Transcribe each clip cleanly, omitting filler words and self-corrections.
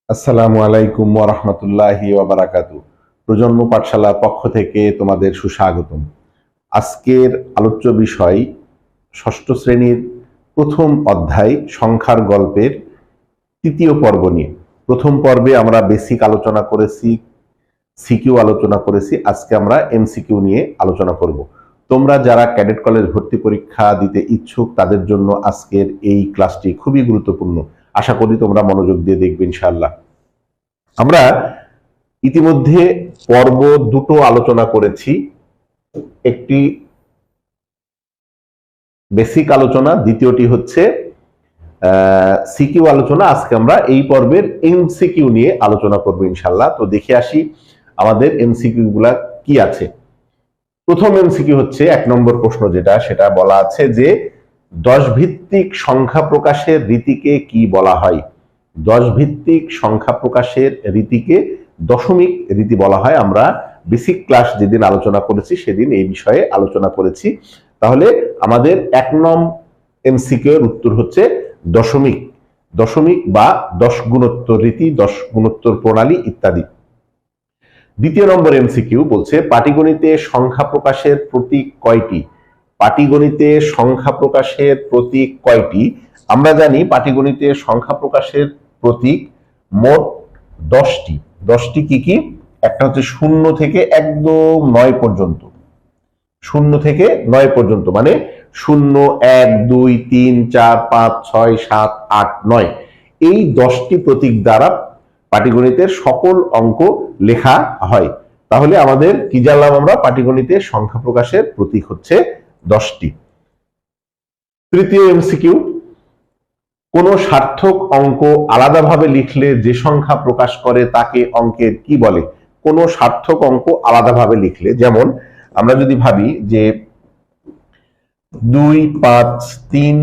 আসসালামু আলাইকুম ওয়া রাহমাতুল্লাহি ওয়া বারাকাতুহু। প্রজন্ম পাঠশালার পক্ষ থেকে তোমাদের সুস্বাগতম। আজকের আলোচ্য বিষয় ষষ্ঠ শ্রেণীর প্রথম অধ্যায় সংখ্যার গল্পের তৃতীয় পর্ব নিয়ে। প্রথম পর্বে আমরা বেসিক আলোচনা করেছি, সিকিউ আলোচনা করেছি। আজকে আমরা এমসিকিউ নিয়ে আলোচনা করব। তোমরা যারা ক্যাডেট কলেজ ভর্তি পরীক্ষা দিতে ইচ্ছুক তাদের জন্য আজকের এই ক্লাসটি খুবই গুরুত্বপূর্ণ। আশা করি তোমরা মনোযোগ দিয়ে দেখবে ইনশাআল্লাহ। আমরা ইতিমধ্যে পর্ব দুটো আলোচনা করেছি, একটি বেসিক আলোচনা, দ্বিতীয়টি হচ্ছে সিকিউ আলোচনা। আজকে আমরা এই পর্বের এমসিকিউ নিয়ে আলোচনা করব ইনশাআল্লাহ। তো দেখে আসি আমাদের এমসিকিউ গুলা কি আছে। প্রথম এমসিকিউ হচ্ছে 1 নম্বর প্রশ্ন, সেটা বলা আছে যে 10 ভিত্তিক সংখ্যা প্রকাশের রীতিকে কি বলা হয়? 10 ভিত্তিক সংখ্যা প্রকাশের রীতিকে দশমিক রীতি বলা হয়। আমরা বেসিক ক্লাস যেদিন আলোচনা করেছি সেদিন এই বিষয়ে আলোচনা করেছি। তাহলে আমাদের 1 নং এমসিকিউ এর উত্তর হচ্ছে দশমিক বা 10 গুণোত্তর রীতি, 10 গুণোত্তর প্রণালী ইত্যাদি। দ্বিতীয় নম্বর এমসিকিউ বলছে পাটিগণিতে সংখ্যা প্রকাশের প্রতীক কয়টি? পাটিগণিতে সংখ্যা প্রকাশের প্রতীক কয়টি? আমরা জানি পাটিগণিতে সংখ্যা প্রকাশের প্রতীক মোট 10টি। 10টি কি কি? একটা হচ্ছে 0 থেকে একদম 9 পর্যন্ত। 0 থেকে 9 পর্যন্ত মানে 0, 1, 2, 3, 4, 5, 6, 7, 8, 9 এই 10টি প্রতীক দ্বারা পাটিগণিতের সকল অঙ্ক লেখা হয়। তাহলে আমাদের কি জানলাম আমরা? পাটিগণিতে সংখ্যা প্রকাশের প্রতীক হচ্ছে 10টি। তৃতীয় এমসিকিউ, কোন সার্থক অঙ্ক আলাদাভাবে লিখলে যে সংখ্যা প্রকাশ করে তাকে অঙ্কের কি বলে? কোন সার্থক অঙ্ক আলাদাভাবে লিখলে, যেমন আমরা যদি ভাবি যে 2, 5, 3,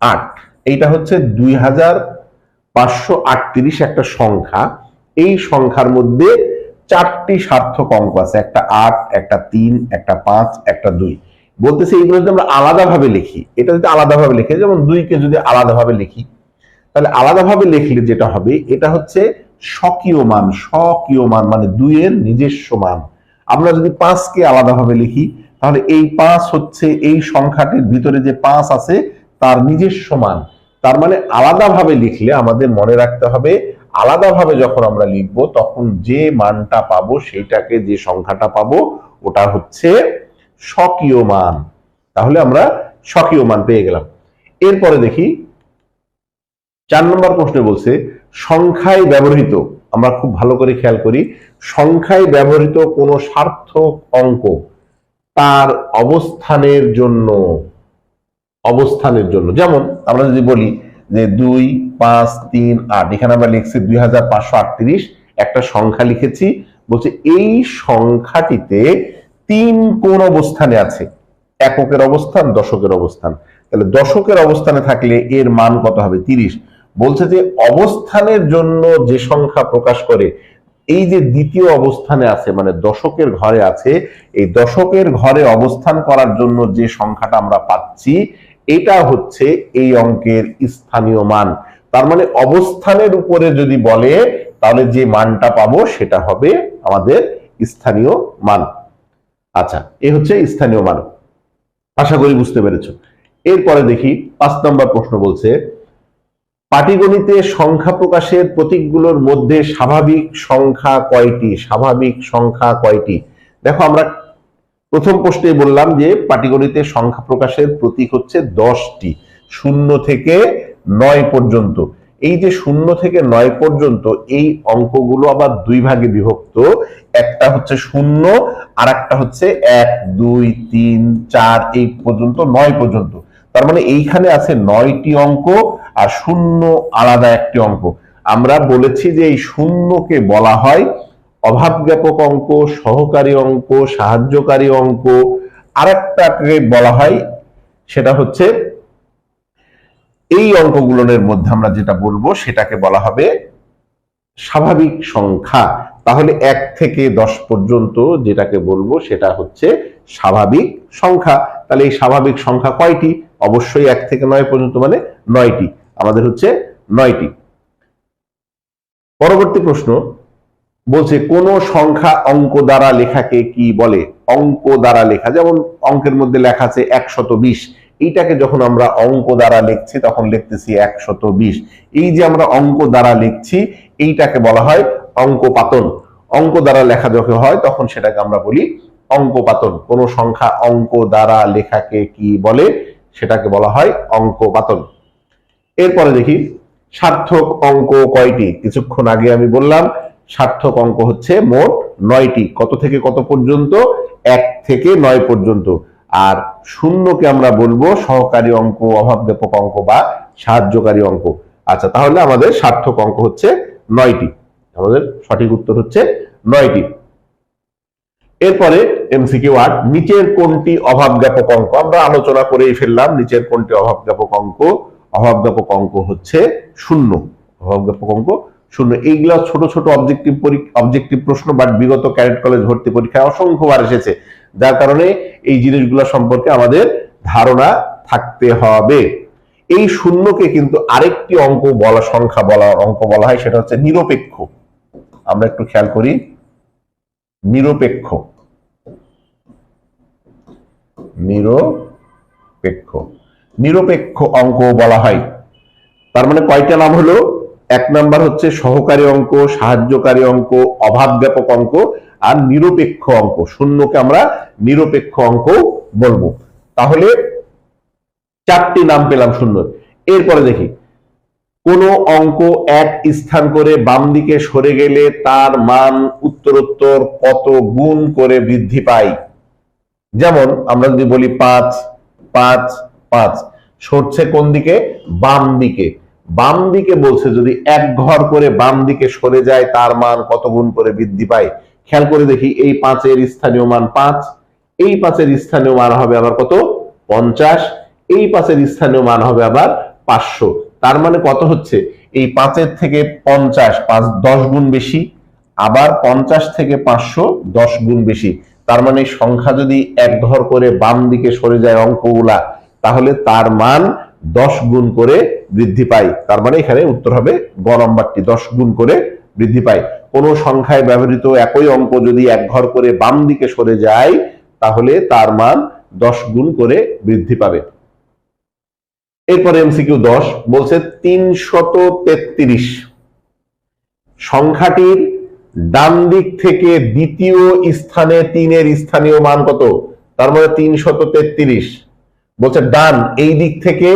8 এইটা হচ্ছে 2538 একটা সংখ্যা। এই সংখ্যার মধ্যে 4টি সার্থক অঙ্ক আছে, একটা 8, একটা 3, একটা 5, একটা 2। বলতেছে এইগুলো যদি আমরা আলাদাভাবে লিখি, এটা যদি আলাদাভাবে লিখি, যেমন 2 কে যদি আলাদাভাবে লিখি, তাহলে আলাদাভাবে লিখলে যেটা হবে, এটা হচ্ছে স্বকীয় মান। স্বকীয় মান মানে 2 এর নিজস্ব মান। আমরা যদি 5 কে আলাদাভাবে লিখি, তাহলে এই 5 হচ্ছে এই সংখ্যাটির ভিতরে যে 5 আছে তার নিজস্ব মান। তার মানে আলাদাভাবে লিখলে আমাদের মনে রাখতে হবে, আলাদাভাবে যখন আমরা লিখবো তখন যে মানটা পাবো, সেইটাকে যে সংখ্যাটা পাবো ওটা হচ্ছে স্বকীয় মান। তাহলে আমরা স্বকীয় মান পেয়ে গেলাম। এরপরে দেখি 4 নম্বর প্রশ্নে বলছে সংখ্যায় ব্যবহৃত, আমরা খুব ভালো করে খেয়াল করি, সংখ্যায় ব্যবহৃত কোন সার্থক অঙ্ক তার অবস্থানের জন্য, যেমন আমরা যদি বলি যে 2, 5, 3, 8, এখানে আমরা লিখছি 2538 একটা সংখ্যা লিখেছি। বলছে এই সংখ্যাটিতে 3 কোন অবস্থানে আছে? এককের অবস্থান, দশকের অবস্থান। তাহলে দশকের অবস্থানে থাকলে এর মান কত হবে? 30। বলছে যে অবস্থানের জন্য যে সংখ্যা প্রকাশ করে, এই যে দ্বিতীয় অবস্থানে আছে মানে দশকের ঘরে আছে, এই দশকের ঘরে অবস্থান করার জন্য যে সংখ্যাটা আমরা পাচ্ছি এটা হচ্ছে এই অঙ্কের স্থানীয় মান। তার মানে অবস্থানের উপরে যদি বলে তাহলে যে মানটা পাবো সেটা হবে আমাদের স্থানীয় মান। আচ্ছা, এই হচ্ছে স্থানীয় মান। আশা করি বুঝতে পেরেছো। এরপরে দেখি 5 নম্বর প্রশ্ন বলছে পাটিগণিতে সংখ্যা প্রকাশের প্রতীকগুলোর মধ্যে স্বাভাবিক সংখ্যা কয়টি? স্বাভাবিক সংখ্যা কয়টি? দেখো আমরা প্রথম প্রশ্নে বললাম যে পাটিগণিতে সংখ্যা প্রকাশের প্রতীক হচ্ছে 10টি, 0 থেকে 9 পর্যন্ত। এই যে 0 থেকে 9 পর্যন্ত এই অঙ্কগুলো আবার 2 ভাগে বিভক্ত। একটা হচ্ছে 0 আর একটা হচ্ছে 1, 2, 3, 4 এই পর্যন্ত 9 পর্যন্ত। তার মানে এইখানে আছে 9টি অঙ্ক আর 0 আলাদা একটি অঙ্ক। আমরা বলেছি যে এই 0কে বলা হয় অভাব জ্ঞাপক অঙ্ক, সহকারী অঙ্ক, সাহায্যকারী অঙ্ক। আরেকটাকে বলা হয়, সেটা হচ্ছে এই অঙ্কগুলোর মধ্যে আমরা যেটা বলবো সেটাকে বলা হবে স্বাভাবিক সংখ্যা। তাহলে 1 থেকে 10 পর্যন্ত যেটাকে বলবো সেটা হচ্ছে স্বাভাবিক সংখ্যা। তাহলে এই স্বাভাবিক সংখ্যা কয়টি? অবশ্যই 1 থেকে 9 পর্যন্ত মানে 9টি। আমাদের হচ্ছে 9টি। পরবর্তী প্রশ্ন বলছে কোন সংখ্যা অঙ্ক দ্বারা লেখাকে কি বলে? অঙ্ক দ্বারা লেখা, যেমন অঙ্কের মধ্যে লেখা আছে 120, এইটাকে যখন আমরা অঙ্ক দ্বারা লিখছি তখন লিখতেছি 120। এই যে আমরা অঙ্ক দ্বারা লিখছি এইটাকে বলা হয় অঙ্কপাতন। অঙ্ক দ্বারা লেখা যখন হয় তখন সেটাকে আমরা বলি অঙ্কপাতন। কোন সংখ্যা অঙ্ক দ্বারা লেখাকে কি বলে? সেটাকে বলা হয় অঙ্কপাতন। এরপরে দেখি সার্থক অঙ্ক কয়টি? কিছুক্ষণ আগে আমি বললাম সার্থক অঙ্ক হচ্ছে মোট 9টি। কত থেকে কত পর্যন্ত? 1 থেকে 9 পর্যন্ত। আর শূন্যকে আমরা বলবো সহকারী অঙ্ক, অভাবব্যাপক অঙ্ক বা সাহায্যকারী অঙ্ক। আচ্ছা, তাহলে আমাদের সার্থক অঙ্ক হচ্ছে 9টি। আমাদের সঠিক উত্তর হচ্ছে 9টি। এরপরে এমসিকিউ 8, নিচের কোনটি অভাবব্যাপক অঙ্ক? আমরা আলোচনা করেই ফেললাম নিচের কোনটি অভাবব্যাপক অঙ্ক। অভাবব্যাপক অঙ্ক হচ্ছে শূন্য। অভাবব্যাপক অঙ্ক শূন্য। এইগুলা ছোট ছোট অবজেক্টিভ প্রশ্ন, বাট বিগত ক্যাডেট কলেজ ভর্তি পরীক্ষায় অসংখ্যবার এসেছে, যার কারণে এই জিনিসগুলো সম্পর্কে আমাদের ধারণা থাকতে হবে। এই শূন্যকে কিন্তু আরেকটি অঙ্ক বলা, সংখ্যা বলা, অঙ্ক বলা হয়, সেটা হচ্ছে নিরপেক্ষ। আমরা একটু খেয়াল করি, নিরপেক্ষ। নিরপেক্ষ নিরপেক্ষ অঙ্ক বলা হয়। তার মানে কয়টা নাম হলো? 1 নাম্বার হচ্ছে সহকারী অঙ্ক, সাহায্যকারী অঙ্ক, অভাবব্যাপক অঙ্ক আর নিরপেক্ষ অঙ্ক। শূন্যকে আমরা নিরপেক্ষ অঙ্ক বলবো। তাহলে 4টি নাম পেলাম শূন্য। এরপরে দেখি কোন অঙ্ক এক স্থান করে বাম দিকে সরে গেলে তার মান উত্তরোত্তর কত গুণ করে বৃদ্ধি পায়? যেমন আমরা যদি বলি 5 5 5, সরছে কোন দিকে? বাম দিকে। বাম দিকে বলছে যদি 1 ঘর করে বাম দিকে সরে যায় তার মান কত গুণ করে বৃদ্ধি পায়? খেয়াল করে দেখি, এই 5-এর স্থানীয় মান 5, এই 5-এর স্থানীয় মান হবে আবার কত? 50, এই 5-এর স্থানীয় মান হবে আবার 500। তার মানে কত হচ্ছে? এই 5-এর থেকে 50 10 গুণ বেশি, আবার 50 থেকে 500 10 গুণ বেশি। তার মানে সংখ্যা যদি 1 ঘর করে বাম দিকে সরে যায় অঙ্কগুলা, তাহলে তার মান 10 গুণ করে বৃদ্ধি পায়। তার মানে এখানে উত্তর হবে গ নম্বরটি, 10 গুণ করে বৃদ্ধি পায়। কোন সংখ্যায় ব্যবহৃত একই অঙ্ক যদি 1 ঘর করে বাম দিকে সরে যায় তাহলে তার মান 10 গুণ করে বৃদ্ধি পাবে। এরপরে এমসিকিউ 10 বলছে 333 সংখ্যাটির ডান দিক থেকে দ্বিতীয় স্থানে 3-এর স্থানীয় মান কত? তার মানে 333 বলছে ডান এই দিক থেকে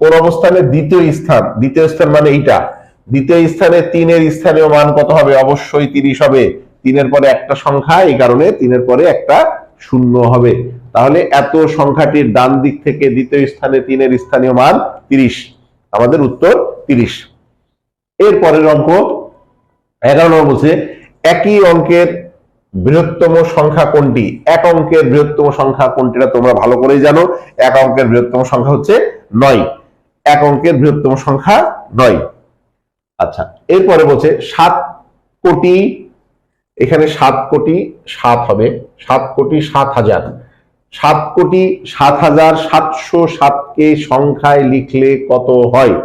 কোন অবস্থানে? দ্বিতীয় স্থান। দ্বিতীয় স্থান মানে এইটা, দ্বিতীয় স্থানে 3-এর স্থানীয় মান কত হবে? অবশ্যই 30 হবে। 3-এর পরে একটা সংখ্যা, এই কারণে 3-এর পরে একটা শূন্য হবে। তাহলে এত সংখ্যাটির ডান দিক থেকে দ্বিতীয় স্থানে 3-এর স্থানীয় মান 30। আমাদের উত্তর 30। এর পরের অঙ্ক 11 নম্বর বলছে একই অঙ্কের বৃহত্তম সংখ্যা কোনটি? এক অঙ্কের বৃহত্তম সংখ্যা কোনটিটা তোমরা ভালো করেই জানো। এক অঙ্কের বৃহত্তম সংখ্যা হচ্ছে 9। এক অঙ্কের বৃহত্তম সংখ্যা 9। আচ্ছা, এরপরে বলছে 7 কোটি, এখানে 7 কোটি 7 হবে, 7 কোটি 7,000। 7 কোটি 7,707কে সংখ্যায় লিখলে কত হয়?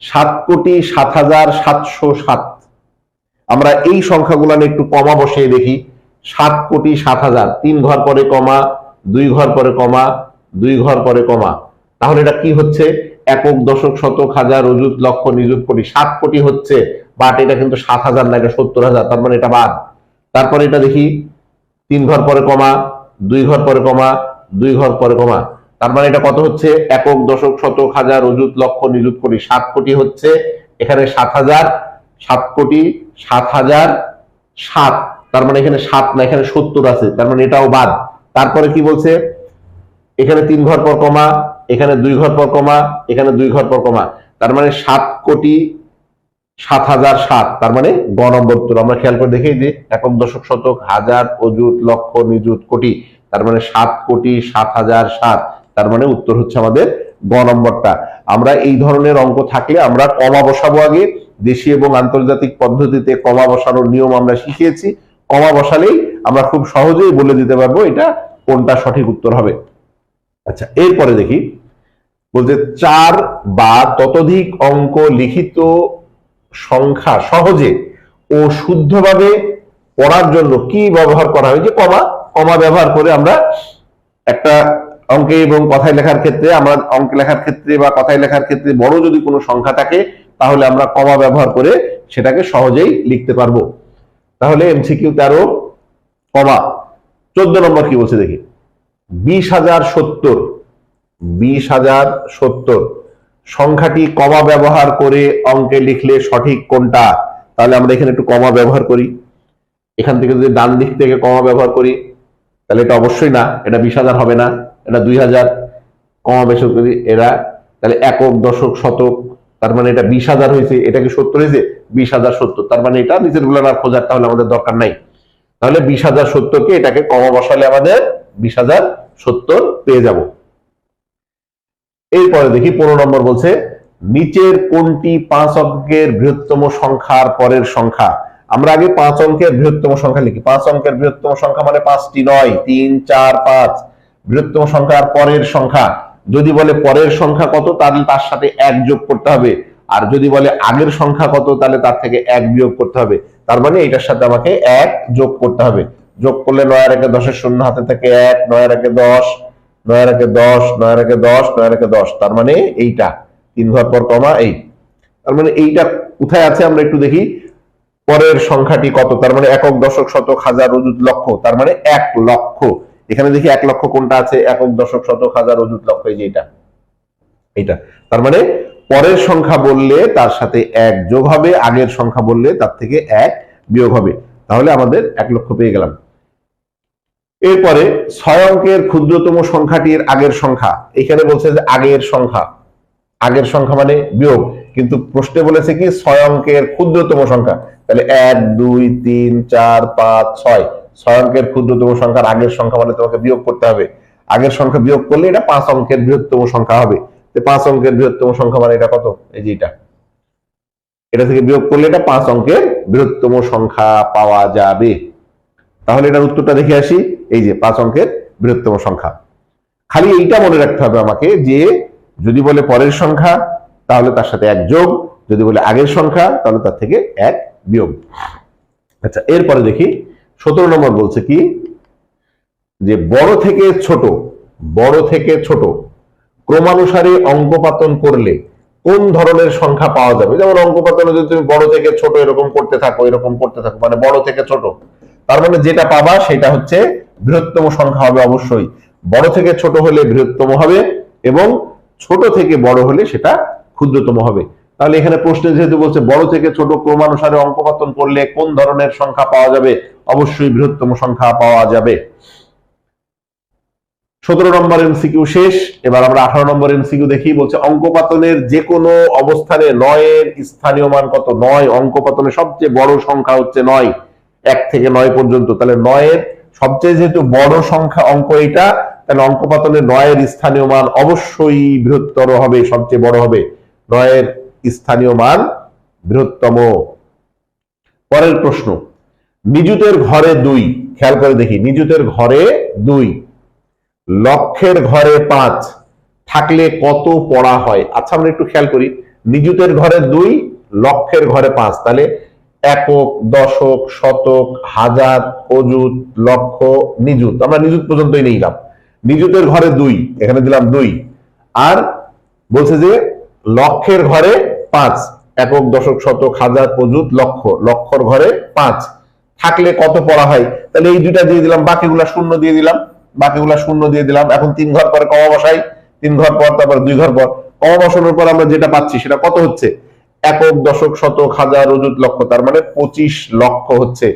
7 কোটি 7,707। আমরা এই সংখ্যাগুলো নিয়ে একটু কমা বসিয়ে দেখি। 7 কোটি 7,000, 3 ঘর পরে কমা, 2 ঘর পরে কমা, 2 ঘর পরে কমা। তাহলে এটা কি হচ্ছে? একক, দশক, শতক, হাজার, অযুত, লক্ষ, নিযুত, কোটি। 7 কোটি হচ্ছে, বাট এটা কিন্তু 7,000 না, এটা 70,000। তার মানে এটা বাদ। তারপরে এটা দেখি 3 ঘর পরে কমা, 2 ঘর পরে কমা, 2 ঘর পরে কমা। তার মানে এটা কত হচ্ছে? একক, দশক, শতক, হাজার, অযুত, লক্ষ, নিযুত, কোটি। 7 কোটি হচ্ছে, এখানে 7,000, 7 কোটি 7,007। তার মানে এখানে 7 না, এখানে 70 আছে, তার মানে এটাও বাদ। তারপরে কি বলছে? এখানে 3 ঘর পর কমা, এখানে 2 ঘর পর কমা, এখানে 2 ঘর পর কমা। তার মানে 7 কোটি 7,007। তার মানে গ নম্বর উত্তর। আমরা খেয়াল করে দেখি যে একক, দশক, শতক, হাজার, অযুত, লক্ষ, নিযুত, কোটি। তার মানে 7 কোটি 7,007। তার মানে উত্তর হচ্ছে আমাদের গ নম্বরটা। আমরা এই ধরনের অঙ্ক থাকলে আমরা কমা বসাবো আগে। দেশি এবং আন্তর্জাতিক পদ্ধতিতে কমা বসানোর নিয়ম আমরা শিখিয়েছি। কমা বসালেই আমরা খুব সহজেই বলে দিতে পারবো এটা কোনটা সঠিক উত্তর হবে। আচ্ছা, এরপরে দেখি বলছে 4 বা ততোধিক অঙ্ক লিখিত সংখ্যা সহজে ও শুদ্ধভাবে পড়ার জন্য কি ব্যবহার করা হয়? যে কমা। কমা ব্যবহার করে আমরা একটা অঙ্কে এবং কথায় লেখার ক্ষেত্রে, আমরা অঙ্কে লেখার ক্ষেত্রে বা কথায় লেখার ক্ষেত্রে বড় যদি কোনো সংখ্যা থাকে তাহলে আমরা কমা ব্যবহার করে সেটাকে সহজেই লিখতে পারবো। তাহলে এমসিকিউ 13 কমা। 14 নম্বর কি বলছে দেখি। 20,070, 20,070 সংখ্যাটি কমা ব্যবহার করে অঙ্কে লিখলে সঠিক কোনটা? তাহলে আমরা এখানে একটু কমা ব্যবহার করি। এখান থেকে যদি ডান দিক থেকে কমা ব্যবহার করি তাহলে এটা অবশ্যই না, এটা 20,000 হবে না, এটা 2,000। কমা বেশি করি এরা, তাহলে একক, দশক, শতক, তার মানে এটা 20,000 হয়েছে, এটা কি 70 হয়েছে? 20,070, তার মানে এটা নিচের গুলো আর খোঁজার তাহলে আমাদের দরকার নাই। তাহলে 20,070 এটাকে কমা বসালে আমাদের 20,070 পেয়ে যাব। এরপরে দেখি 15 নম্বর বলছে নিচের কোনটি 5 অঙ্কের বৃহত্তম সংখ্যার পরের সংখ্যা? আমরা আগে 5 অঙ্কের বৃহত্তম সংখ্যা লিখি। 5 অঙ্কের বৃহত্তম সংখ্যা মানে 5টি নয়, 3, 4, 5। বৃহত্তম সংখ্যার পরের সংখ্যা, যদি বলে পরের সংখ্যা কত তাহলে তার সাথে 1 যোগ করতে হবে, আর যদি বলে আগের সংখ্যা কত তাহলে তার থেকে 1 বিয়োগ করতে হবে। তার মানে এটার সাথে আমাকে 1 যোগ করতে হবে। যোগ করলে 9 আর 1 10 শূন্য, হাতে থেকে 1, 9 আর 1 10, 9 আর 1 10, 9 আর 1 10, 9 আর 1 10, তার মানে এইটা 3 ঘর পর কমা এই। তার মানে এইটা কোথায় আছে আমরা একটু দেখি। পরের সংখ্যাটি কত? তার মানে একক, দশক, শতক, হাজার, অযুত, লক্ষ, তার মানে 1 লক্ষ। এখানে দেখি 1 লক্ষ কোনটা আছে? একক, দশক, শতক, হাজার, অযুত, লক্ষ, এই যে এইটা। তার মানে পরের সংখ্যা বললে তার সাথে 1 যোগ হবে, আগের সংখ্যা বললে তার থেকে 1 বিয়োগ হবে। তাহলে আমাদের 1 লক্ষ পেয়ে গেলাম। এরপরে 6 অঙ্কের ক্ষুদ্রতম সংখ্যাটির আগের সংখ্যা। এখানে বলছে যে আগের সংখ্যা, আগের সংখ্যা মানে বিয়োগ, কিন্তু প্রশ্নে বলেছে কি 6 অঙ্কের ক্ষুদ্রতম সংখ্যা। তাহলে 1, 2, 3, 4, 5, 6, 6 অঙ্কের ক্ষুদ্রতম সংখ্যার আগের সংখ্যা মানে তোমাকে বিয়োগ করতে হবে। আগের সংখ্যা বিয়োগ করলে এটা 5 অঙ্কের বৃহত্তম সংখ্যা হবে। 5 অঙ্কের বৃহত্তম সংখ্যা মানে এটা কত? এই যে এটা থেকে বিয়োগ করলে এটা 5 অঙ্কের বৃহত্তম সংখ্যা পাওয়া যাবে। তাহলে এটার উত্তরটা দেখে আসি। এই যে 5 অঙ্কের বৃহত্তম সংখ্যা। খালি এইটা মনে রাখতে হবে আমাকে যে যদি বলে পরের সংখ্যা তাহলে তার সাথে 1 যোগ, যদি বলে আগের সংখ্যা তাহলে তার থেকে 1 বিয়োগ। আচ্ছা, এরপরে দেখি 17 নম্বর বলছে কি যে বড় থেকে ছোট ক্রমানুসারে অঙ্কপাতন করলে কোন ধরনের সংখ্যা পাওয়া যাবে? যেমন অঙ্কপাতনে যদি তুমি বড় থেকে ছোট এরকম করতে থাকো মানে বড় থেকে ছোট, তার মানে যেটা পাবা সেটা হচ্ছে বৃহত্তম সংখ্যা হবে অবশ্যই। বড় থেকে ছোট হলে বৃহত্তম হবে এবং ছোট থেকে বড় হলে সেটা ক্ষুদ্রতম হবে। তাহলে এখানে প্রশ্নে যেহেতু বলছে বড় থেকে ছোট ক্রমানুসারে অঙ্কপাতন করলে কোন ধরনের সংখ্যা পাওয়া যাবে? অবশ্যই বৃহত্তম সংখ্যা পাওয়া যাবে। 17 নম্বর এমসিকিউ শেষ। এবার আমরা 18 নম্বর এমসিকিউ দেখি। বলছে অঙ্কপাতনের যে কোনো অবস্থানে 9 এর স্থানীয় মান কত? 9 অঙ্কপাতনের সবচেয়ে বড় সংখ্যা হচ্ছে 9, 1 থেকে 9 পর্যন্ত। তাহলে 9 এর সবচেয়ে যেহেতু বড় সংখ্যা অঙ্ক এটা, তাহলে অঙ্কপাতনের 9 এর স্থানীয় মান অবশ্যই বৃহত্তর হবে, সবচেয়ে বড় হবে। 9 এর স্থানীয় মান বৃহত্তম। পরের প্রশ্ন, নিযুতের ঘরে 2, খেয়াল করে দেখি, নিযুতের ঘরে 2, লক্ষের ঘরে 5 থাকলে কত পড়া হয়? আচ্ছা, আমরা একটু খেয়াল করি। নিযুতের ঘরে 2, লক্ষের ঘরে 5, তাহলে একক, দশক, শতক, হাজার, অযুত, লক্ষ, নিযুত, আমরা নিযুত পর্যন্তই নিলাম। নিযুতের ঘরে 2, এখানে দিলাম 2, আর বলছে যে লক্ষের ঘরে 5, একক, দশক, শতক, হাজার, অযুত, লক্ষ, লক্ষর ঘরে 5 থাকলে কত পড়া হয়? তাহলে এই দুইটা দিয়ে দিলাম, বাকিগুলা শূন্য দিয়ে দিলাম। এখন 3 ঘর পরে কমা বসাই, 3 ঘর পর, তারপর 2 ঘর পর কমা বসানোর পর আমরা যেটা পাচ্ছি সেটা কত হচ্ছে? একক, দশক, শতক, হাজার, অযুত, লক্ষ, তার মানে 25 লক্ষ হচ্ছে।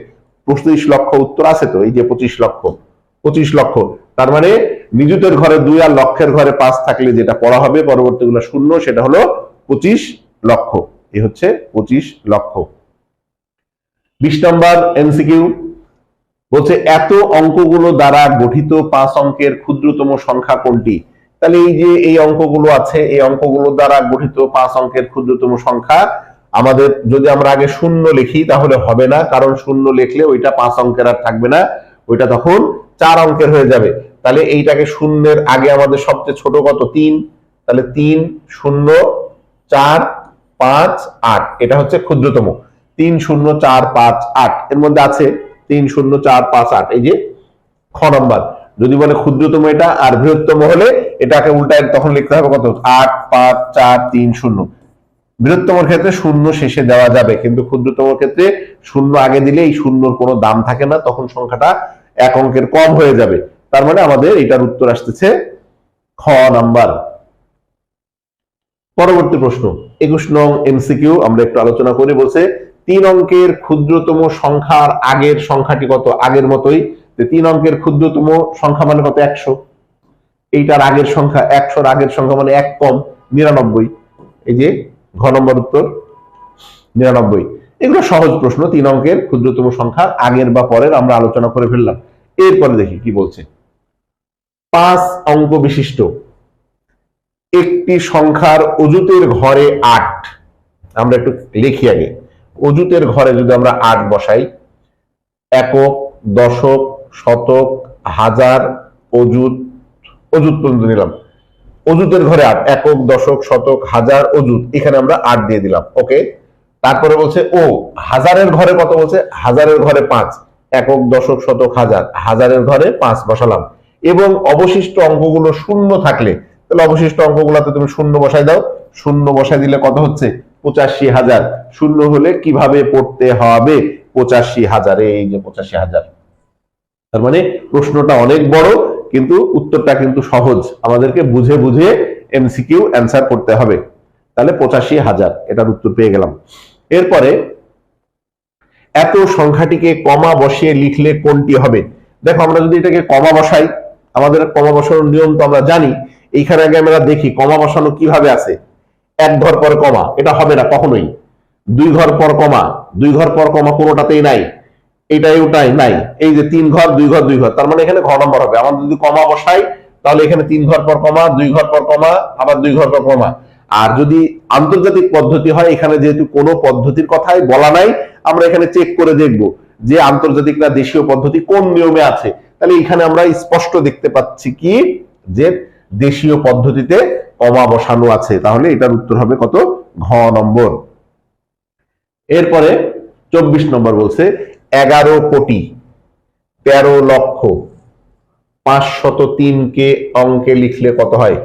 25 লক্ষ উত্তর আছে তো, এই যে 25 লক্ষ। তার মানে নিযুতের ঘরে 2 আর লক্ষের ঘরে 5 থাকলে যেটা পড়া হবে পরবর্তীগুলো শূন্য, সেটা হলো 25 লক্ষ। এই হচ্ছে 25 লক্ষ। 20 নম্বর এমসিকিউ বলছে এত অঙ্কগুলো দ্বারা গঠিত 5 অঙ্কের ক্ষুদ্রতম সংখ্যা কোনটি? তাহলে এই যে এই অঙ্কগুলো আছে, এই অঙ্কগুলো দ্বারা গঠিত 5 অঙ্কের ক্ষুদ্রতম সংখ্যা আমাদের যদি আমরা আগে শূন্য লিখি তাহলে হবে না, কারণ শূন্য লিখলে ওইটা 5 অঙ্কের আর থাকবে না, ওইটা তখন 4 অঙ্কের হয়ে যাবে। তাহলে এইটাকে শূন্যের আগে আমাদের সবচেয়ে ছোট কত? 3, তাহলে 3, 0, 4, 5 8, এটা হচ্ছে ক্ষুদ্রতম। 3 0 4 5 8 এর মধ্যে আছে 3 0 4 5 8, এই যে খ নম্বর। যদি বলে ক্ষুদ্রতম এটা আর বৃহত্তম হলে এটাকে উল্টায় তখন লিখতে হবে কত, 8 5 4 3 0। বৃহত্তম ক্ষেত্রে শূন্য শেষে দেওয়া যাবে, কিন্তু ক্ষুদ্রতম ক্ষেত্রে শূন্য আগে দিলে এই শূন্যর কোনো দাম থাকে না, তখন সংখ্যাটা এক অঙ্কের কম হয়ে যাবে। তার মানে আমাদের এটার উত্তর আসতেছে খ নাম্বার। পরবর্তী প্রশ্ন 21 নং এমসিকিউ আমরা একটু আলোচনা করি। বলছে 3 অঙ্কের ক্ষুদ্রতম সংখ্যার আগের সংখ্যাটি কত? আগের মতোই, 3 অঙ্কের ক্ষুদ্রতম সংখ্যা মানে কত? 100। এইটার আগের সংখ্যা 100, আগের সংখ্যা মানে 1 কম 99। এই যে ঘ নম্বর উত্তর 99। এগুলো সহজ প্রশ্ন, 3 অঙ্কের ক্ষুদ্রতম সংখ্যার আগের বা পরের আমরা আলোচনা করে ফেললাম। এরপরে দেখি কি বলছে। 5 অঙ্ক বিশিষ্ট একটি সংখ্যার অজুতের ঘরে 8, আমরা একটু লিখি আগে। অজুতের ঘরে যদি আমরা 8 বসাই, একক, দশক, শতক, হাজার, অজুত, অজুত পর্যন্ত নিলাম। অজুতের ঘরে 8, একক, দশক, শতক, হাজার, অজুত, এখানে আমরা 8 দিয়ে দিলাম। ওকে, তারপরে বলছে ও হাজারের ঘরে কত? বলছে হাজারের ঘরে 5, একক, দশক, শতক, হাজার, হাজারের ঘরে 5 বসালাম। এবং অবশিষ্ট অঙ্কগুলো শূন্য থাকলে, তাহলে অবশিষ্ট অঙ্কগুলোতে তুমি শূন্য বসাই দাও। শূন্য বসাই দিলে কত হচ্ছে? 85,000। শূন্য হলে কিভাবে পড়তে হবে? 85,000, এই যে 85,000। তার মানে প্রশ্নটা অনেক বড়, কিন্তু উত্তরটা কিন্তু সহজ। আমাদেরকে বুঝে বুঝে এমসিকিউ অ্যান্সার করতে হবে। তাহলে 85,000 এটার উত্তর পেয়ে গেলাম। এরপরে এত সংখ্যাটিকে কমা বসিয়ে লিখলে কোনটি হবে? দেখো, আমরা যদি এটাকে কমা বসাই, আমাদের কমা বসানোর নিয়ম তো আমরা জানি। এইখানে আগে আমরা দেখি কমা বসানো কিভাবে আছে। 1 ঘর পর কমা, এটা হবে না কখনোই। 2 ঘর পর কমা, 2 ঘর পর কমা কোনোটাতেই নাই। এটাই ওটাই নাই। এই যে 3 ঘর 2 ঘর 2 ঘর, তার মানে এখানে ঘ নম্বর হবে। আমরা যদি কমা বসাই তাহলে এখানে 3 ঘর পর কমা, 2 ঘর পর কমা, আবার 2 ঘর পর কমা। আর যদি আন্তর্জাতিক পদ্ধতি হয়, এখানে যেহেতু কোনো পদ্ধতির কথাই বলা নাই, আমরা এখানে চেক করে দেখব যে আন্তর্জাতিক না দেশীয় পদ্ধতি কোন নিয়মে আছে। তাহলে এখানে আমরা স্পষ্ট দেখতে পাচ্ছি কি যে দেশীয় পদ্ধতিতে কমা বসানো আছে। তাহলে এটার উত্তর হবে কত? ঘ নম্বর। এরপরে 24 নম্বর বলছে 11,13,05,03 কে অঙ্কে লিখলে কত হয়?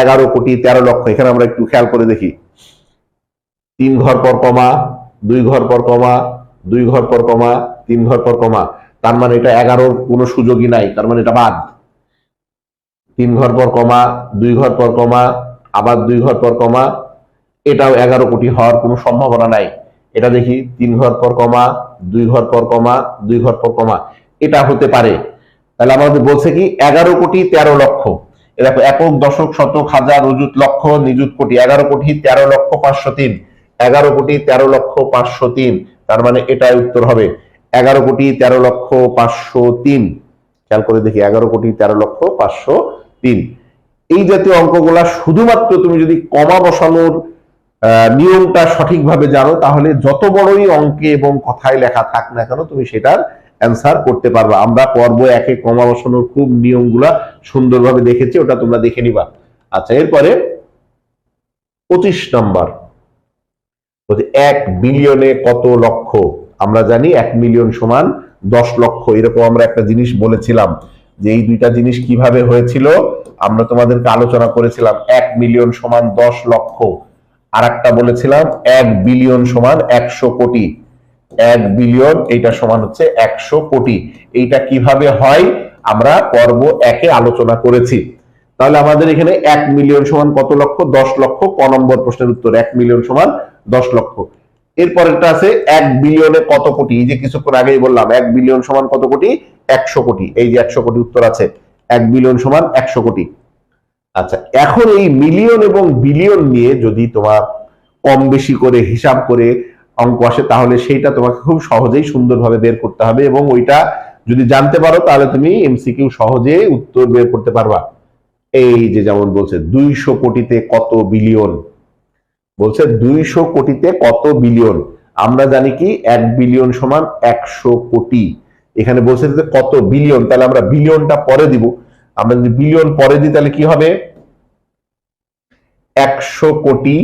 11,13,00,000। এখানে আমরা একটু খেয়াল করে দেখি। 3 ঘর পর কমা, 2 ঘর পর কমা, 2 ঘর পর কমা, 3 ঘর পর কমা, তার মানে এটা 11-র কোনো সুযোগই নাই, তার মানে এটা বাদ। 3 ঘর পর কমা, 2 ঘর পর কমা, আবার 2 ঘর পর কমা, এটাও 11 কোটি হওয়ার কোনো সম্ভাবনা নাই। এটা দেখি 3 ঘর পর কমা, 2 ঘর পর কমা, 2 ঘর পর কমা, এটা হতে পারে। তাহলে আমাদের বলছে কি 11,13,00,000। দেখো, একক, দশক, শতক, হাজার, অযুত, লক্ষ, নিযুত, কোটি। 11,13,05,03, 11,13,05,03, তার মানে এটাই উত্তর হবে 11,13,05,03। খেয়াল করে দেখি 11,13,05,03। এই জাতীয় অঙ্কগুলা শুধুমাত্র তুমি যদি কমা বসানোর নিয়মটা সঠিকভাবে জানো, তাহলে যত বড়ই অঙ্কে এবং কথায় লেখা থাক না কেন তুমি সেটার অ্যান্সার করতে পারবা। আমরা পর্ব 1-এ কমা বসানোর খুব নিয়মগুলা সুন্দরভাবে দেখেছি, ওটা তোমরা দেখে নিবা। আচ্ছা, এরপরে 25 নম্বর 1 বিলিয়নে কত লক্ষ? আমরা জানি 1 মিলিয়ন সমান 10 লক্ষ। এরকম আমরা একটা জিনিস বলেছিলাম যে এই দুইটা জিনিস কিভাবে হয়েছিল আমরা তোমাদেরকে আলোচনা করেছিলাম। 1 মিলিয়ন সমান 10 লক্ষ, আর একটা বলেছিলাম 1 বিলিয়ন সমান 100 কোটি। 1 বিলিয়ন এইটা সমান হচ্ছে 100 কোটি। এইটা কিভাবে হয় আমরা পর্ব 1-এ আলোচনা করেছি। তাহলে আমাদের এখানে 1 মিলিয়ন সমান কত লক্ষ? 10 লক্ষ। ক নম্বর প্রশ্নের উত্তর 1 মিলিয়ন সমান 10 লক্ষ। এরপরেরটা আছে 1 বিলিয়নে কত কোটি? এই যে কিছুক্ষণ আগেই বললাম 1 বিলিয়ন সমান কত কোটি? 100 কোটি। এই যে 100 কোটি উত্তর আছে, 1 বিলিয়ন সমান 100 কোটি। আচ্ছা, এখন এই মিলিয়ন এবং বিলিয়ন নিয়ে যদি তোমার কম বেশি করে হিসাব করে অঙ্ক আসে, তাহলে সেইটা তোমাকে খুব সহজেই সুন্দরভাবে বের করতে হবে, এবং ওইটা যদি জানতে পারো তাহলে তুমি এমসিকিউ সহজে উত্তর বের করতে পারবা। এই যে যেমন বলছে 200 কোটিতে কত বিলিয়ন? বলছে 200 কোটিতে কত বিলিয়ন? আমরা জানি কি 1 বিলিয়ন সমান 100 কোটি। এখানে বলছে যে কত বিলিয়ন, তাহলে আমরা বিলিয়নটা পরে দিব। আমরা যদি বিলিয়ন পরে দিই তাহলে কি হবে? 100 কোটি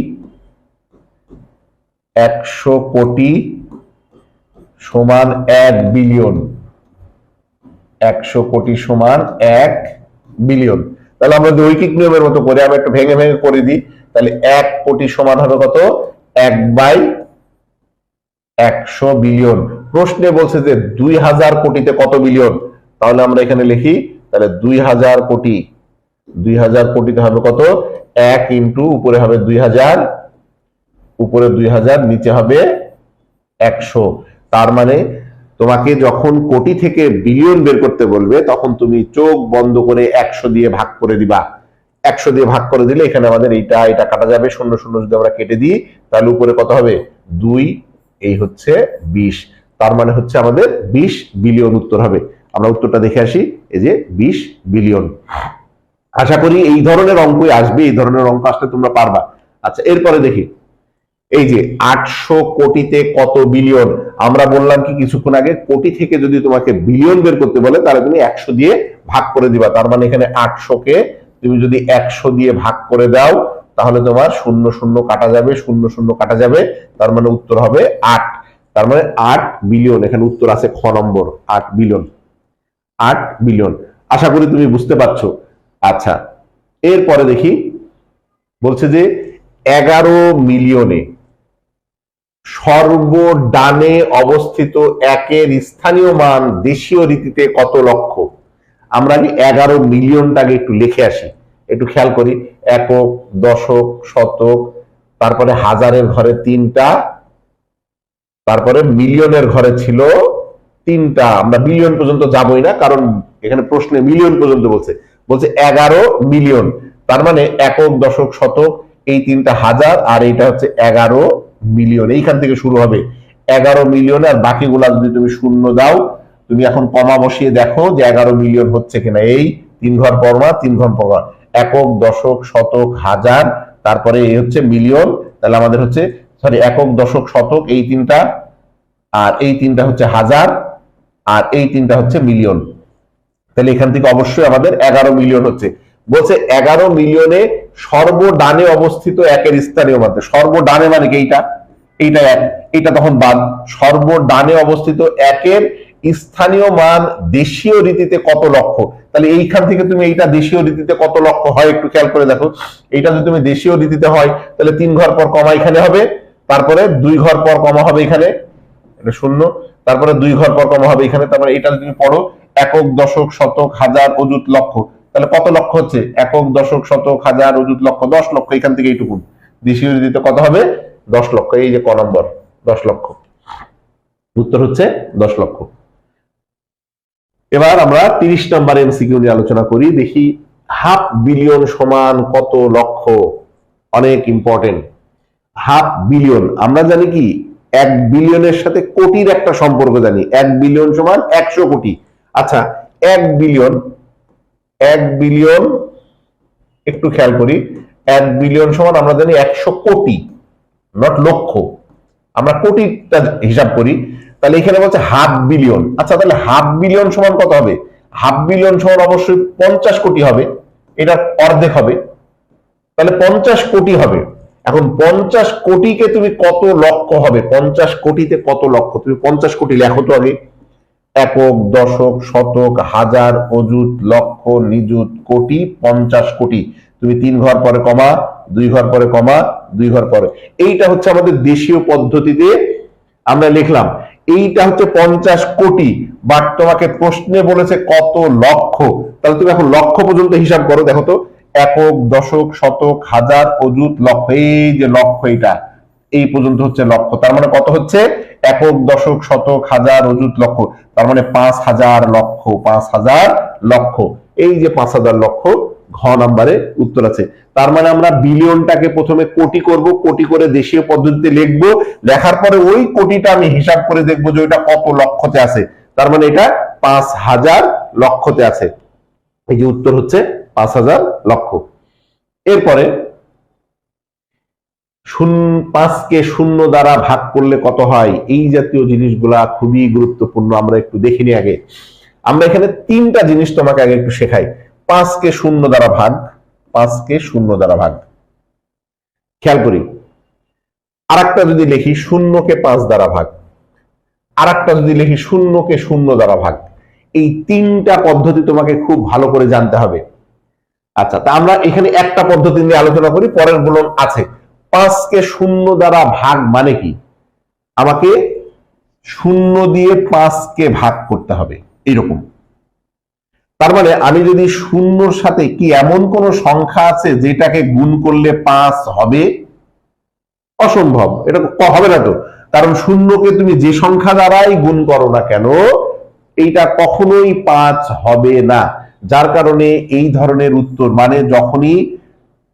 100 কোটি সমান 1 বিলিয়ন। 100 কোটি সমান 1 বিলিয়ন। তাহলে আমরা রৈখিক নিয়মের মতো করে আমি একটু ভেঙে ভেঙে করে দিই। তাহলে 1 কোটি সমান হবে কত? 1/100 বিলিয়ন। প্রশ্নে বলছে যে 2000 কোটিতে কত বিলিয়ন? তাহলে আমরা এখানে লিখি, তাহলে 2000 কোটি, 2000 কোটিতে হবে কত? 1 ইন্টু উপরে হবে 2000, উপরে 2000, নিচে হবে 100। তার মানে তোমাকে যখন কোটি থেকে বিলিয়ন বের করতে বলবে তখন তুমি চোখ বন্ধ করে 100 দিয়ে ভাগ করে দিবা। 100 দিয়ে ভাগ করে দিলে এখানে আমাদের এটা কাটা যাবে, শূন্য শূন্য যদি আমরা কেটে দিই তাহলে উপরে কত হবে? 2, এই হচ্ছে 20। তার মানে হচ্ছে আমাদের 20 বিলিয়ন উত্তর হবে। আমরা উত্তরটা দেখে আসি, এই যে 20 বিলিয়ন। আশা করি এই ধরনের অঙ্কই আসবে, এই ধরনের অঙ্ক আসলে তোমরা পারবা। আচ্ছা, এরপরে দেখি, এই যে 800 কোটিতে কত বিলিয়ন? আমরা বললাম কি কিছুক্ষণ আগে, কোটি থেকে যদি তোমাকে বিলিয়ন বের করতে বলে তাহলে তুমি 100 দিয়ে ভাগ করে দিবা। তার মানে এখানে 800 কে তুমি যদি 100 দিয়ে ভাগ করে দাও তাহলে তোমার শূন্য শূন্য কাটা যাবে, শূন্য শূন্য কাটা যাবে, তার মানে উত্তর হবে 8। তার মানে 8 বিলিয়ন, এখানে উত্তর আছে খ নম্বর, 8 বিলিয়ন। 8 বিলিয়ন, আশা করি তুমি বুঝতে পারছো। আচ্ছা, এরপরে দেখি, বলছে যে 11 মিলিয়নে সর্বডানে অবস্থিত একের স্থানীয় মান দেশীয় রীতিতে কত লক্ষ? আমরা কি 11 মিলিয়নটাকে একটু লিখে আসি, একটু খেয়াল করি। একক, দশক, শতক, তারপরে হাজারের ঘরে 3টা, তারপরে মিলিয়নের ঘরে ছিল 3টা। আমরা বিলিয়ন পর্যন্ত যাবই না, কারণ এখানে প্রশ্নে মিলিয়ন পর্যন্ত বলছে। 11 মিলিয়ন, তার মানে একক, দশক, শতক, এই 3টা হাজার, আর এইটা হচ্ছে 11 মিলিয়ন। এইখান থেকে শুরু হবে 11 মিলিয়ন, আর বাকিগুলা যদি তুমি শূন্য দাও, তুমি এখন কমা বসিয়ে দেখো যে 11 মিলিয়ন হচ্ছে কিনা। এই 3 ঘর পরমা, 3 ঘর পরমা, একক, দশক, শতক, হাজার, তারপরে এই হচ্ছে মিলিয়ন। তাহলে আমাদের হচ্ছে, সরি, একক, দশক, শতক, এই 3টা, আর এই 3টা হচ্ছে হাজার, আর এই 3টা হচ্ছে মিলিয়ন। তাহলে এখান থেকে অবশ্যই আমাদের 11 মিলিয়ন হচ্ছে। বলছে 11 মিলিয়নে সর্বডানে অবস্থিত একের স্থানীয় মান। সর্বডানে মানে কি? এইটা এক, এইটা তখন বাদ। সর্বডানে অবস্থিত একের স্থানীয় মান দেশীয় রীতিতে কত লক্ষ? তাহলে এইখান থেকে তুমি এইটা দেশীয় রীতিতে কত লক্ষ হয় একটু খেয়াল করে দেখো। এইটা যদি তুমি দেশীয় রীতিতে হয় তাহলে 3 ঘর পর কমা এখানে হবে, তারপরে 2 ঘর পর কমা হবে এখানে, এটা শূন্য, তারপরে 2 ঘর পর কমা হবে এখানে, তারপরে এটা যদি তুমি পড়ো একক, দশক, শতক, হাজার, অযুত, লক্ষ, তাহলে কত লক্ষ হচ্ছে? একক, দশক, শতক, হাজার, অযুত, লক্ষ, 10 লক্ষ। এখান থেকে এইটুকু দেশীয় রীতিতে কত হবে? 10 লক্ষ। এই যে ক নম্বর, 10 লক্ষ, উত্তর হচ্ছে 10 লক্ষ। এবার আমরা 30 নম্বর এমসিকিউ নিয়ে আলোচনা করি। দেখি, হাফ বিলিয়ন সমান কত লক্ষ? অনেক ইম্পর্টেন্ট। হাফ বিলিয়ন, আমরা জানি কি 1 বিলিয়নের সাথে কোটির একটা সম্পর্ক জানি। 1 বিলিয়ন সমান 100 কোটি। আচ্ছা, 1 বিলিয়ন, 1 বিলিয়ন, একটু খেয়াল করি, 1 বিলিয়ন সমান আমরা জানি 100 কোটি, নট লক্ষ, আমরা কোটিটা হিসাব করি। তাহলে এখানে বলছে হাফ বিলিয়ন। আচ্ছা, তাহলে হাফ বিলিয়ন সমান কত হবে? হাফ বিলিয়ন সমান অবশ্যই 50 কোটি হবে, এটা অর্ধেক হবে, তাহলে 50 কোটি হবে। এখন 50 কোটিকে তুমি কত লক্ষ হবে? 50 কোটিতে কত লক্ষ? তুমি 50 কোটি লেখো তো আগে। একক, দশক, শতক, হাজার, অযুত, লক্ষ, নিযুত, কোটি, 50 কোটি। তুমি 3 ঘর পরে কমা, 2 ঘর পরে কমা, 2 ঘর পরে, এইটা হচ্ছে আমাদের দেশীয় পদ্ধতিতে আমরা লিখলাম। এইটা হচ্ছে 50 কোটি, বাট তোমাকে প্রশ্নে বলেছে কত লক্ষ। তাহলে তুমি এখন লক্ষ পর্যন্ত হিসাব করো, দেখো তো, একক, দশক, শতক, হাজার, অযুত, লক্ষ, এই যে লক্ষ, এইটা এই পর্যন্ত হচ্ছে লক্ষ। তার মানে কত হচ্ছে? একক, দশক, শতক, হাজার, অযুত, লক্ষ, তার মানে 5000 লক্ষ, 5000 লক্ষ। এই যে 5000 লক্ষ, ঘ নম্বরে উত্তর আছে। তার মানে আমরা বিলিয়নটাকে প্রথমে কোটি করব, কোটি করে দেশীয় পদ্ধতিতে লিখবো, লেখার পরে ওই কোটিটা আমি হিসাব করে দেখবো যে ওইটা কত লক্ষতে আছে। তার মানে এটা 5000 লক্ষতে আছে। এই যে উত্তর হচ্ছে 5000 লক্ষ। এরপরে 5কে 0 দ্বারা ভাগ করলে কত হয়? এই জাতীয় জিনিসগুলা খুবই গুরুত্বপূর্ণ, আমরা একটু দেখিনি আগে। আমরা এখানে 3টা জিনিস তোমাকে আগে একটু শেখাই। 5কে 0 দ্বারা ভাগ, 5কে 0 দ্বারা ভাগ, খেয়াল করি। আর একটা যদি লিখি শূন্যকে 5 দ্বারা ভাগ, আর একটা যদি লিখি শূন্যকে 0 দ্বারা ভাগ, এই তিনটা পদ্ধতি তোমাকে খুব ভালো করে জানতে হবে। আচ্ছা, তা আমরা এখানে একটা পদ্ধতি নিয়ে আলোচনা করি, পরের গুলো আছে। 5 কে 0 দ্বারা ভাগ মানে কি? আমাকে 0 দিয়ে 5 কে ভাগ করতে হবে, এইরকম। তার মানে আমি যদি 0-র সাথে কি এমন কোন সংখ্যা আছে যেটাকে গুণ করলে 5 হবে? অসম্ভব, এটা হবে না তো। কারণ 0-কে তুমি যে সংখ্যা দ্বারাই গুণ করো না কেন, এইটা কখনোই 5 হবে না। যার কারণে এই ধরনের উত্তর মানে যখনই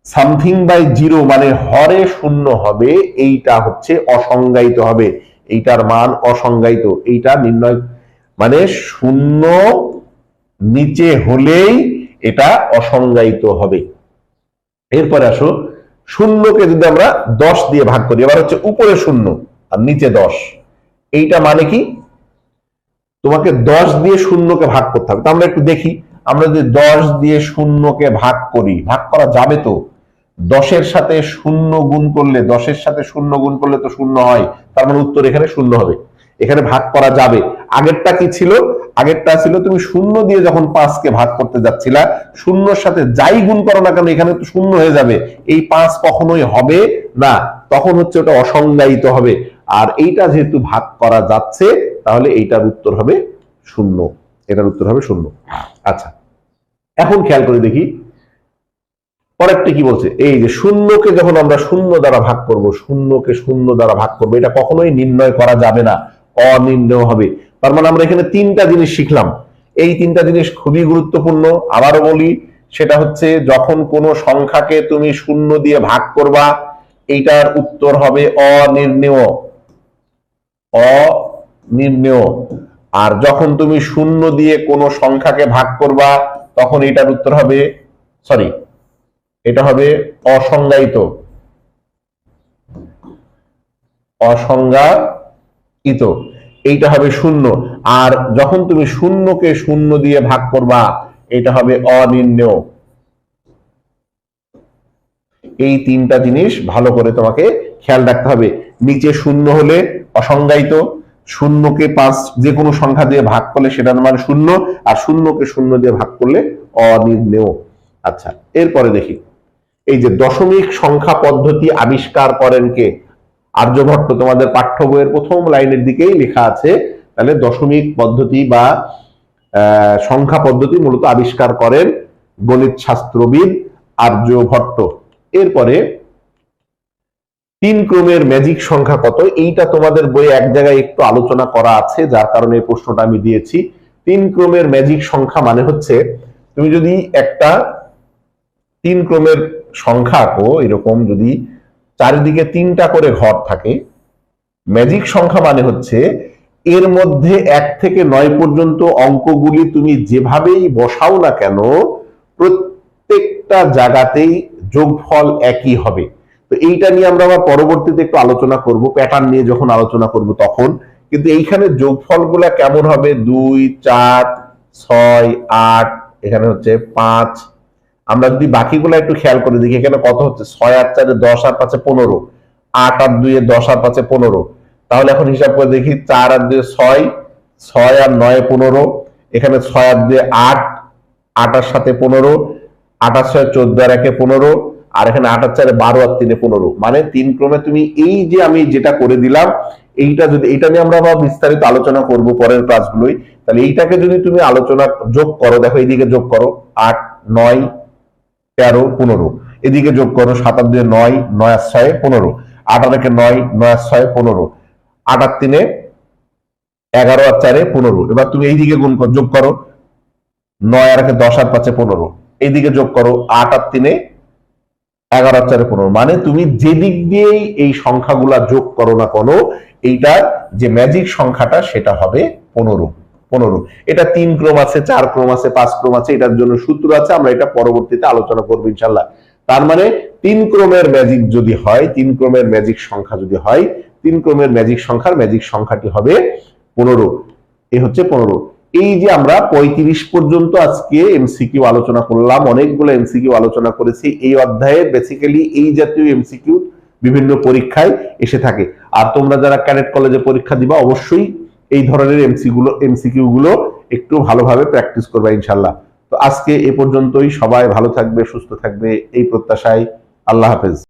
সামথিং বাই 0 মানে হরে 0 হবে, এইটা হচ্ছে অসংজ্ঞায়িত হবে, এইটার মান অসংজ্ঞায়িত। এইটা নির্ণয় মানে 0 নিচে হলেই এটা অসংজ্ঞায়িত হবে। এরপরে আসো, 0-কে যদি আমরা 10 দিয়ে ভাগ করি, এবার হচ্ছে উপরে 0 আর নিচে 10, এইটা মানে কি? তোমাকে 10 দিয়ে 0-কে ভাগ করতে হবে। তো আমরা একটু দেখি, আমরা যদি 10 দিয়ে 0-কে ভাগ করি, ভাগ করা যাবে তো? 10-এর সাথে 0 গুণ করলে, 10-এর সাথে 0 গুণ করলে তো 0 হয়, তার মানে উত্তর এখানে 0 হবে। এখানে ভাগ করা যাবে। আগেরটা কি ছিল? আগেরটা ছিল তুমি 0 দিয়ে যখন 5-কে ভাগ করতে যাচ্ছিলা, 0-র সাথে যাই গুণ করো না কেন এখানে তো 0 হয়ে যাবে, এই 5 কখনোই হবে না, তখন হচ্ছে ওটা অসংজ্ঞায়িত হবে। আর এইটা যেহেতু ভাগ করা যাচ্ছে, তাহলে এইটার উত্তর হবে 0, এটার উত্তর হবে 0। আচ্ছা, এখন খেয়াল করে দেখি পরেরটা কি বলছে। এই যে 0-কে যখন আমরা 0 দ্বারা ভাগ করব, 0-কে 0 দ্বারা ভাগ করব, এটা কখনোই নির্ণয় করা যাবে না, অনির্ণয় হবে। তার মানে আমরা এখানে 3টা জিনিস শিখলাম। এই 3টা জিনিস খুবই গুরুত্বপূর্ণ। আবারও বলি, সেটা হচ্ছে যখন কোনো সংখ্যাকে তুমি 0 দিয়ে ভাগ করবা, এইটার উত্তর হবে অনির্ণেয়, অনির্ণেয়। আর যখন তুমি 0 দিয়ে কোনো সংখ্যাকে ভাগ করবা, তখন এটার উত্তর হবে, সরি, এটা হবে অসংজ্ঞায়িত, অসংজ্ঞায়িত, এইটা হবে 0। আর যখন তুমি 0-কে 0 দিয়ে ভাগ করবা, এটা হবে অনির্ণেয়। এই 3টা জিনিস ভালো করে তোমাকে খেয়াল রাখতে হবে। নিচে 0 হলে অসংজ্ঞায়িত, 0-কে 5 যে কোনো সংখ্যা দিয়ে ভাগ করলে সেটার মান 0, আর 0-কে 0 দিয়ে ভাগ করলে অনির্ণেয়। আচ্ছা, এরপরে দেখি, এই যে দশমিক সংখ্যা পদ্ধতি আবিষ্কার করেন কে? আর্যভট্ট। তোমাদের পাঠ্য বইয়ের প্রথম লাইনের দিকেই লেখা আছে। তাহলে দশমিক পদ্ধতি বা সংখ্যা পদ্ধতি মূলত আবিষ্কার করেন গণিত শাস্ত্রবিদ আর্যভট্ট। এরপরে 3 ক্রমের ম্যাজিক সংখ্যা কত? এইটা তোমাদের বইয়ে এক জায়গায় একটু আলোচনা করা আছে, যার কারণে এই প্রশ্নটা আমি দিয়েছি। 3 ক্রমের ম্যাজিক সংখ্যা মানে হচ্ছে, তুমি যদি একটা 3 ক্রমের সংখ্যা আঁকো, এরকম যদি চারিদিকে 3টা করে ঘর থাকে, ম্যাজিক সংখ্যা মানে হচ্ছে এর মধ্যে 1 থেকে 9 পর্যন্ত অঙ্কগুলি তুমি যেভাবেই বসাও না কেন, প্রত্যেকটা জায়গাতেই যোগফল একই হবে। তো এইটা নিয়ে আমরা আবার পরবর্তীতে একটু আলোচনা করব, প্যাটার্ন নিয়ে যখন আলোচনা করব তখন। কিন্তু এইখানে যোগফলগুলা কেমন হবে? 2, 4, 6, 8, এখানে হচ্ছে 5। আমরা যদি বাকিগুলো একটু খেয়াল করে দেখি, এখানে কত হচ্ছে? 6 আর 4 10 আর 5 15, 8 আর 2 10 আর 5 15। তাহলে এখন হিসাব করে দেখি, 4 আর 2 6, 6 আর 9 15, এখানে 6 আর 2 8, 8 আর 7 15, 8 আর 6 14 আর 1 15, আর এখানে 8 আর 4 12 আর 3 15। মানে 3 ক্রমে তুমি এই যে আমি যেটা করে দিলাম, এইটা যদি, এটা নিয়ে আমরা আবার বিস্তারিত আলোচনা করব পরের ক্লাসগুলোই। তাহলে এইটাকে যদি তুমি আলোচনা যোগ করো, দেখো এইদিকে যোগ করো, 8 9 13 15, এদিকে যোগ করো, 7 আর 2 9, 9 আর 6 15, 8 আর 1 9, 9 আর 6 15, 8 আর 3 11 আর 4 15। এবার তুমি এইদিকে গুণ করো, যোগ করো, 9 আর 1 10 আর 5 15, এইদিকে যোগ করো, 8 আর 3 11 আর 4 15। মানে তুমি যে দিক দিয়েই এই সংখ্যাগুলা যোগ করো না কোনো, এইটার যে ম্যাজিক সংখ্যাটা সেটা হবে 15। এটা 3 ক্রম আছে, 4 ক্রম আছে, 5 ক্রম আছে, এটার জন্য সূত্র আছে, আমরা এটা পরবর্তীতে আলোচনা করবো ইনশাল্লাহ। তার মানে 3 ক্রমের ম্যাজিক যদি হয়, 3 ক্রমের ম্যাজিক সংখ্যা যদি হয়, 3 ক্রমের ম্যাজিক সংখ্যার ম্যাজিক সংখ্যাটি হবে 15। এই হচ্ছে 15। এই যে আমরা 35 পর্যন্ত আজকে এমসিকিউ আলোচনা করলাম, অনেকগুলো এমসিকিউ আলোচনা করেছি এই অধ্যায়ে। বেসিক্যালি এই জাতীয় এমসিকিউ বিভিন্ন পরীক্ষায় এসে থাকে। আর তোমরা যারা ক্যাডেট কলেজে পরীক্ষা দিবা অবশ্যই এই ধরনের এমসিকিউ গুলো একটু ভালোভাবে প্র্যাকটিস করবা ইনশাল্লাহ। তো আজকে এ পর্যন্তই। সবাই ভালো থাকবে, সুস্থ থাকবে এই প্রত্যাশায়। আল্লাহ হাফেজ।